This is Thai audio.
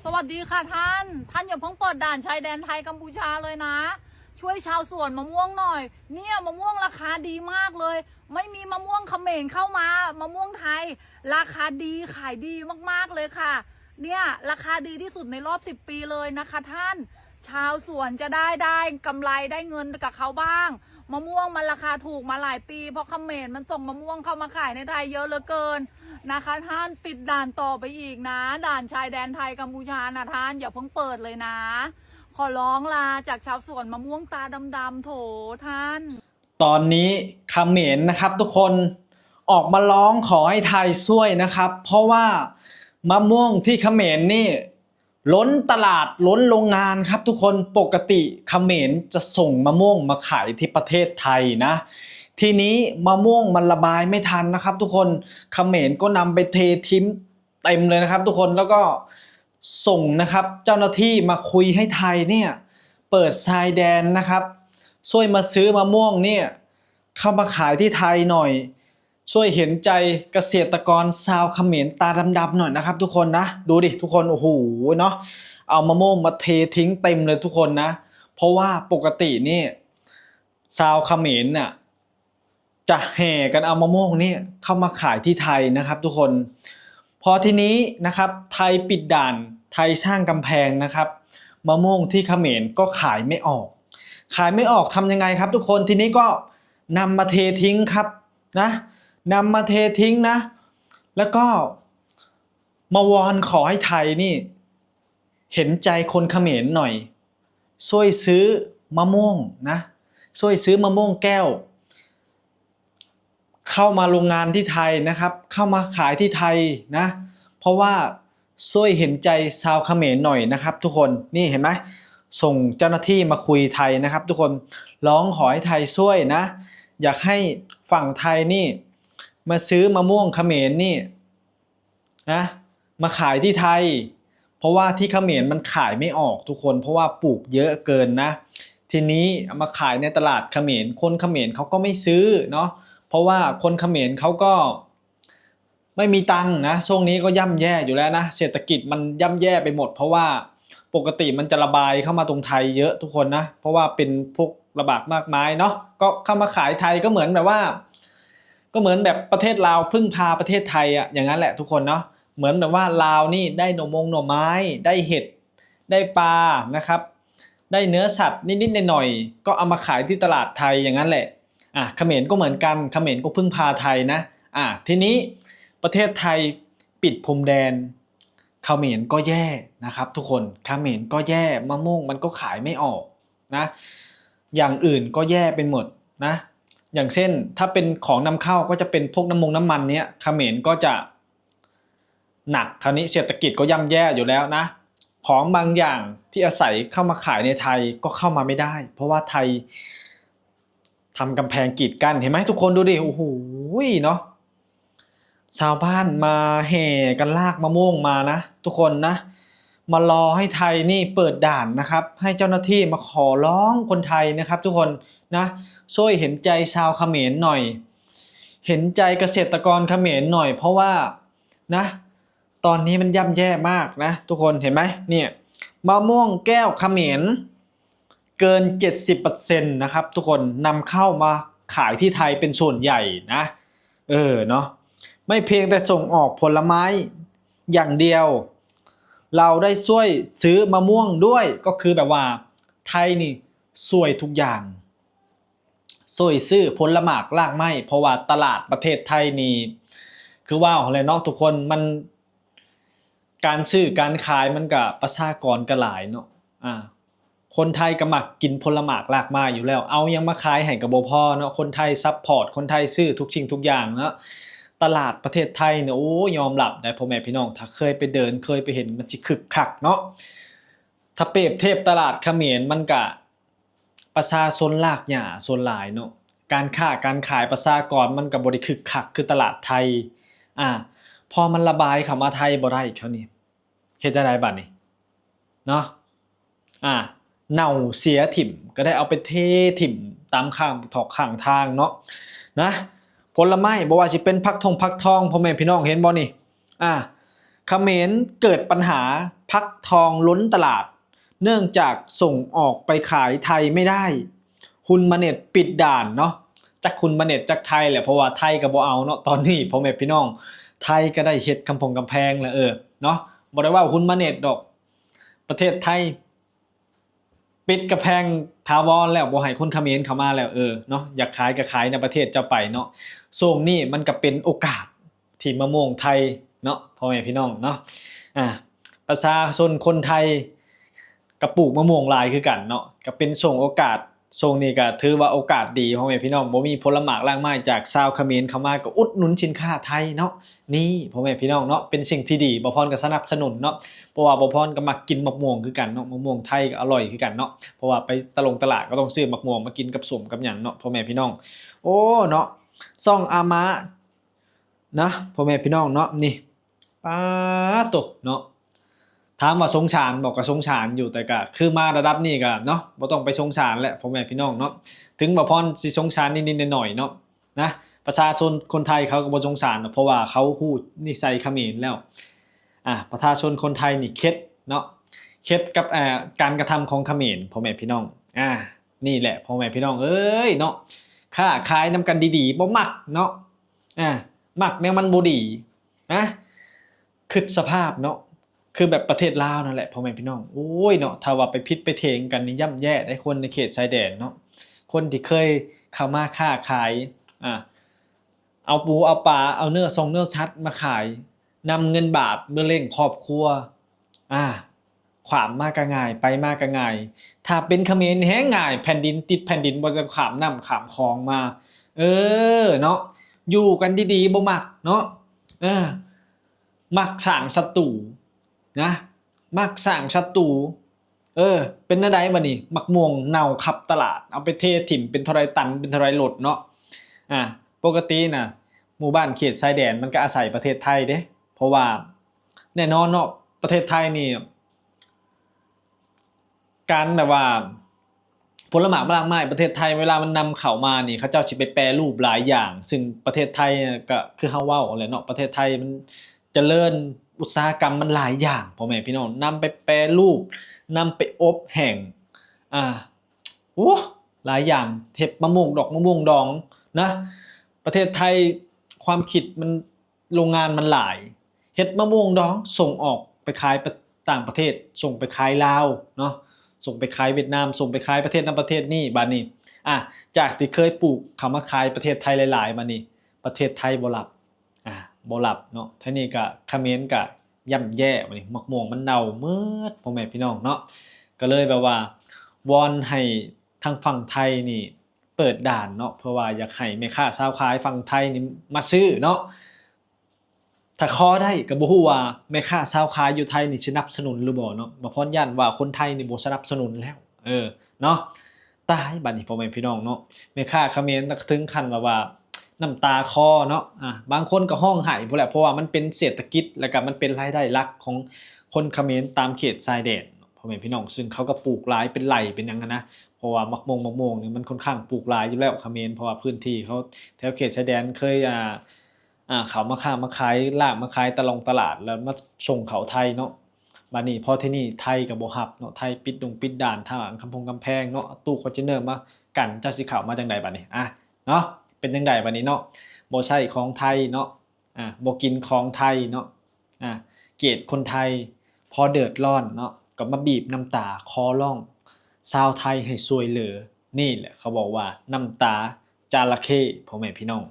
สวัสดีค่ะท่านอย่าเพิ่งเปิดด่านชายแดนไทยกัมพูชาเลยนะช่วยชาวสวนมะม่วงหน่อยเนี่ยมะม่วงราคาดีมากเลยไม่มีมะม่วงเขมรเข้ามามะม่วงไทยราคาดีขายดีมากๆเลยค่ะเนี่ยราคาดีที่สุดในรอบ10 ปีเลยนะคะท่านชาวสวนจะได้กำไรได้เงินกับเขาบ้างมะม่วงมันราคาถูกมาหลายปีเพราะเขมรมันส่งมะม่วงเข้ามาขายในไทยเยอะเหลือเกินนะคะท่านปิดด่านต่อไปอีกนะด่านชายแดนไทยกัมพูชานะท่านอย่าเพิ่งเปิดเลยนะขอร้องลาจากชาวสวนมะม่วงตาดำๆโถท่านตอนนี้เขมรนะครับทุกคนออกมาร้องขอให้ไทยช่วยนะครับเพราะว่ามะม่วงที่เขมรนี่ล้นตลาดล้นโรงงานครับทุกคนปกติเขมรจะส่งมะม่วงมาขายที่ประเทศไทยนะทีนี้มะม่วงมันระบายไม่ทันนะครับทุกคนเขมรก็นำไปเททิ้งเต็มเลยนะครับทุกคนแล้วก็ส่งนะครับเจ้าหน้าที่มาคุยให้ไทยเนี่ยเปิดชายแดนนะครับช่วยมาซื้อมะม่วงเนี่ยเข้ามาขายที่ไทยหน่อยช่วยเห็นใจเกษตรกรชาวเขมรตาดำๆหน่อยนะครับทุกคนนะดูดิทุกคนโอ้โหเนาะเอามะม่วงมาเททิ้งเต็มเลยทุกคนนะเพราะว่าปกตินี่ชาวเขมรน่ะจะแห่กันเอามะม่วงนี่เข้ามาขายที่ไทยนะครับทุกคนพอทีนี้นะครับไทยปิดด่านไทยสร้างกำแพงนะครับมะม่วงที่เขมรก็ขายไม่ออกทำยังไงครับทุกคนทีนี้ก็นำมาเททิ้งครับนะนำมาเททิ้งนะแล้วก็มาวอนขอให้ไทยนี่เห็นใจคนเขมรหน่อยช่วยซื้อมะม่วงนะช่วยซื้อมะม่วงแก้วเข้ามาโรงงานที่ไทยนะครับเข้ามาขายที่ไทยนะเพราะว่าช่วยเห็นใจชาวเขมรหน่อยนะครับทุกคนนี่เห็นไหมส่งเจ้าหน้าที่มาคุยไทยนะครับทุกคนร้องขอให้ไทยช่วยนะอยากให้ฝั่งไทยนี่มาซื้อมะม่วงเขมรนี่นะมาขายที่ไทยเพราะว่าที่เขมรมันขายไม่ออกทุกคนเพราะว่าปลูกเยอะเกินนะทีนี้เอามาขายในตลาดเขมรคนเขมรเขาก็ไม่ซื้อเนาะเพราะว่าคนเขมรเขาก็ไม่มีตังค์นะช่วงนี้ก็ย่ำแย่อยู่แล้วนะเศรษฐกิจมันย่ำแย่ไปหมดเพราะว่าปกติมันจะระบายเข้ามาตรงไทยเยอะทุกคนนะเพราะว่าเป็นพวกระบาดมากมายเนาะก็เข้ามาขายไทยก็เหมือนแบบว่าก็เหมือนแบบประเทศลาวพึ่งพาประเทศไทยอะอย่างนั้นแหละทุกคนเนาะเหมือนแบบว่าลาวนี่ได้หน่อไม้ได้เห็ดได้ปลานะครับได้เนื้อสัตว์นิดๆหน่อยๆก็เอามาขายที่ตลาดไทยอย่างนั้นแหละเขมรก็เหมือนกันเขมรก็พึ่งพาไทยนะทีนี้ประเทศไทยปิดพรมแดนเขมรก็แย่นะครับทุกคนเขมรก็แย่มะม่วงมันก็ขายไม่ออกนะอย่างอื่นก็แย่เป็นหมดนะอย่างเช่นถ้าเป็นของนำเข้าก็จะเป็นพวกน้ำมันเนี้ยเขมรก็จะหนักคราวนี้เศรษฐกิจก็ย่ำแย่อยู่แล้วนะของบางอย่างที่อาศัยเข้ามาขายในไทยก็เข้ามาไม่ได้เพราะว่าไทยทำกำแพงกีดกั้นเห็นไหมทุกคนดูดิโอ้โหเนาะชาวบ้านมาแห่กันลากมะม่วงมานะทุกคนนะมารอให้ไทยนี่เปิดด่านนะครับให้เจ้าหน้าที่มาขอร้องคนไทยนะครับทุกคนนะช่วยเห็นใจชาวเขมรหน่อยเห็นใจเกษตรกรเขมรหน่อยเพราะว่านะตอนนี้มันย่ำแย่มากนะทุกคนเห็นไหมเนี่ยมะม่วงแก้วเขมรเกิน 70% นะครับทุกคนนำเข้ามาขายที่ไทยเป็นส่วนใหญ่นะเนาะไม่เพียงแต่ส่งออกผลไม้อย่างเดียวเราได้ช่วยซื้อมะม่วงด้วยก็คือแบบว่าไทยนี่ช่วยทุกอย่างช่วยซื้อผลหมากรากไม้เพราะว่าตลาดประเทศไทยนี่คือว่าอะไรเนาะทุกคนมันการซื้อการขายมันกับประชากรก็หลายเนาะคนไทยก็มักกินผลหมากรากไม้อยู่แล้วเอายังมาขายให้กับบ่พอเนาะคนไทยซัพพอร์ตคนไทยซื้อทุกสิ่งทุกอย่างเนาะตลาดประเทศไทยเนี่ยโอ้ยอมรับได้พ่อแม่พี่น้องถ้าเคยไปเดินเคยไปเห็นมันสิคึกคักเนาะถ้าเปรียบเทียบตลาดเขมรมันก็ประชาชนลากหญ้าส่วนหลายเนาะการค้าการขายประชากรมันก็บ่ได้คึกคักคือตลาดไทยพอมันระบายเข้ามาไทยบ่ได้เท่านี้เฮ็ดได้บัดนี้เนาะเน่าเสียถิ่มก็ได้เอาไปเทถิ่มตามข้างถอกข้างทางเนาะนะผลไม้บ่ว่าสิเป็นผักทองพ่อแม่พี่น้องเห็นบ่นี่ เขมรเกิดปัญหาพักทองล้นตลาด เนื่องจากส่งออกไปขายไทยไม่ได้คุณมาเน็ตปิดด่านเนาะจากคุณมาเน็ตจากไทยแหละเพราะว่าไทยก็บ่เอาเนาะตอนนี้พ่อแม่พี่น้องไทยก็ได้เฮ็ดกำแพงแล้วเนาะบ่ได้ว่าคุณมาเน็ตดอกประเทศไทยปิดกำแพงถาวรแล้วบ่ให้คนเขมรเข้ามาแล้วเนาะอยากขายก็ขายในประเทศเจ้าไปเนาะช่วงนี้มันก็เป็นโอกาสที่มะม่วงไทยเนาะพ่อแม่พี่น้องเนาะประชาชนคนไทยก็ปลูกมะม่วงหลายคือกันเนาะก็เป็นช่วงโอกาสช่วงนี้ก็ถือว่าโอกาสดีพ่อแม่พี่น้องบ่มีผลหมากรากไม้จากชาวเขมรเข้ามาก็อุดหนุนสินค้าไทยเนาะนี่พ่อแม่พี่น้องเนาะเป็นสิ่งที่ดีบ่พรก็สนับสนุนเนาะเพราะว่าบ่พรก็มักกินมะม่วงคือกันเนาะมะม่วงไทยก็อร่อยคือกันเนาะเพราะว่าไปตลาดก็ต้องซื้อมะม่วงมากินกับส้มกับหยังเนาะพ่อแม่พี่น้องโอ้เนาะซ่องอามะนะพ่อแม่พี่น้องเนาะนี่ป๊าตกเนาะถามว่าสงสารบอกก็สงสารอยู่แต่ก็คือมาระดับนี้ก็เนาะบ่ต้องไปสงสารแหละพ่อแม่พี่น้องเนาะถึงบ่พรสิสงสารนิดๆหน่อยๆเนาะนะประชาชนคนไทยเขาก็บ่สงสารเพราะว่าเขาฮู้นิสัยเขมรแล้วประชาชนคนไทยนี่เข็ดเนาะเข็ดกับการกระทำของเขมรพ่อแม่พี่น้องนี่แหละพ่อแม่พี่น้องเอ้ยเนาะค้าขายนำกันดีๆบ่มักเนาะมักแนวมันบ่ดีนะคิดสภาพเนาะคือแบบประเทศลาวนั่นแหละพ่อแม่พี่น้องโอ้ยเนาะถ้าว่าไปพิษไปเทงกันนี่ย่ำแย่ได้คนในเขตชายแดนเนาะคนที่เคยเข้ามาค้าขายเอาปูเอาปลาเอาเนื้อทรงเนื้อชัดมาขายนำเงินบาทเมื่อเล่งครอบครัวขวามมากก็ง่ายไปมากก็ง่ายถ้าเป็นเขมรแห้งง่ายแผ่นดินติดแผ่นดินบ่จะขามน้ำขามคลองมาเนาะอยู่กันดีๆบ่มักเนาะมักสร้างศัตรูนะมักสร้างศัตรูเป็นจังได๋บัดนี้มักม่วงเน่าขับตลาดเอาไปเทถิ่มเป็นเท่าไรตันเป็นเท่าไรโลดเนาะปกติน่ะหมู่บ้านเขตชายแดนมันก็อาศัยประเทศไทยเด้เพราะว่าแน่นอนเนาะประเทศไทยนี่การแบบว่าผลหมากรากไม้ประเทศไทยเวลามันนำเข้ามานี่เขาเจ้าสิไปแปรรูปหลายอย่างซึ่งประเทศไทยก็คือเฮาเว้าแหละเนาะประเทศไทยมันเจริญอุตสาหกรรมมันหลายอย่างพ่อแม่พี่น้องนำไปแปรรูปนำไปอบแห้งหลายอย่างเห็ดมะม่วงดอกมะม่วงดองนะประเทศไทยความคิดมันโรงงานมันหลายเห็ดมะม่วงดองส่งออกไปขายต่างประเทศส่งไปขายลาวเนาะส่งไปขายเวียดนามส่งไปขายประเทศนั้นประเทศนี้บัดนี้จากที่เคยปลูกเขามาขายประเทศไทยหลายๆมานี่ประเทศไทยบ่รับบ่รับเนาะทีนี้ก็เขมรก็ย่ำแย่บัดนี้มะม่วงมันเน่าหมดพ่อแม่พี่น้องเนาะก็เลยแบบว่าวอนให้ทางฝั่งไทยนี่เปิดด่านเนาะเพราะว่าอยากให้แม่ค้าชาวขายฝั่งไทยนี่มาซื้อเนาะถ้าขอได้ก็บ่ฮู้ว่าแม่ค้าชาวขายอยู่ไทยนี่สนับสนุนหรือบ่เนาะบ่พรย่านว่าคนไทยนี่บ่สนับสนุนแล้วเนาะตายบัดนี้พ่อแม่พี่น้องเนาะแม่ค้าเขมรถึงขั้นว่าน้ำตาคลอเนาะบางคนก็ร้องไห้พุ่นแหละเพราะว่ามันเป็นเศรษฐกิจแล้วก็มันเป็นรายได้หลักของคนเขมรตามเขตชายแดนพ่อแม่พี่น้องซึ่งเขาก็ปลูกหลายเป็นไร่เป็นหยังนะเพราะว่ามะม่วงนี่มันค่อนข้างปลูกหลายอยู่แล้วเขมรเพราะว่าพื้นที่เขาแถวเขตชายแดนเคยเขามาค้ามาขายลากมาขายตลาดแล้วมาส่งเขาไทยเนาะบัดนี้พอที่นี่ไทยก็บ่รับเนาะไทยปิดด่านทางกำแพงเนาะตู้คอนเทนเนอร์มากันจักสิเข้ามาจังได๋บัดนี้เนาะเป็นจังได๋บัดนี้เนาะบ่ใช่ของไทยเนาะบ่กินของไทยเนาะเกลียดคนไทยพอเดือดร้อนเนาะก็มาบีบน้ำตาขอร้องชาวไทยให้ช่วยเหลือนี่แหละเขาบอกว่าน้ำตาจระเข้พ่อแม่พี่น้อง